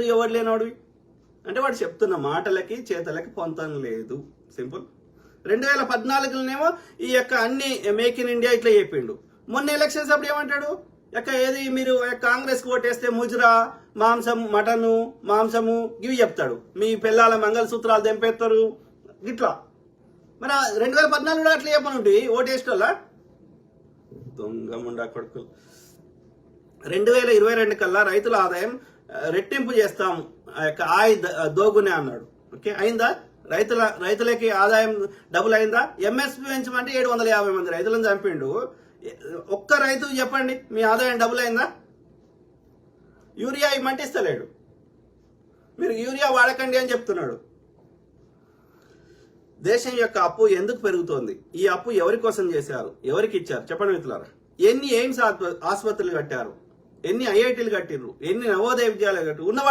లేరు, ఎవరు లేనివాడు అంటే వాడు చెప్తున్న మాటలకి చేతలకి పొంతం లేదు. సింపుల్. 2014లోనేమో ఈ యొక్క అన్ని మేక్ ఇన్ ఇండియా ఇట్లా చెప్పిండు. మొన్న ఎలక్షన్స్ అప్పుడు ఏమంటాడు, ఏది మీరు కాంగ్రెస్ కి ఓటేస్తే ముజరా, మాంసం, మటను, మాంసము ఇవి చెప్తాడు. మీ పిల్లల మంగళసూత్రాలు తెంపేస్తారు ఇట్లా. మరి 2014లో అట్లా చెప్పను ఉంటుంది ఓటేసుకోవాలా? దొంగముండా కొడుకులు. 2022 కల్లా రైతుల ఆదాయం రెట్టింపు చేస్తాం, ఆయ దోగునే అన్నాడు. ఓకే, అయిందా? రైతులకి ఆదాయం డబుల్ అయిందా? ఎంఎస్పీ పెంచమంటే 750 మంది రైతులను చంపిండు. ఒక్క రైతు చెప్పండి మీ ఆదాయం డబుల్ అయిందా? యూరియా ఇమ్మంటే ఇస్తలేడు. మీరు యూరియా వాడకండి అని చెప్తున్నాడు. దేశం యొక్క అప్పు ఎందుకు పెరుగుతోంది? ఈ అప్పు ఎవరి కోసం చేశారు, ఎవరికి ఇచ్చారు చెప్పండి మిత్రులారా. ఎన్ని ఎయిమ్స్ ఆసుపత్రులు కట్టారు, ఎన్ని ఐఐటీలు కట్టిర్రు, ఎన్ని నవోదయ విద్యాలయాలు కట్టారు, ఉన్నవాడు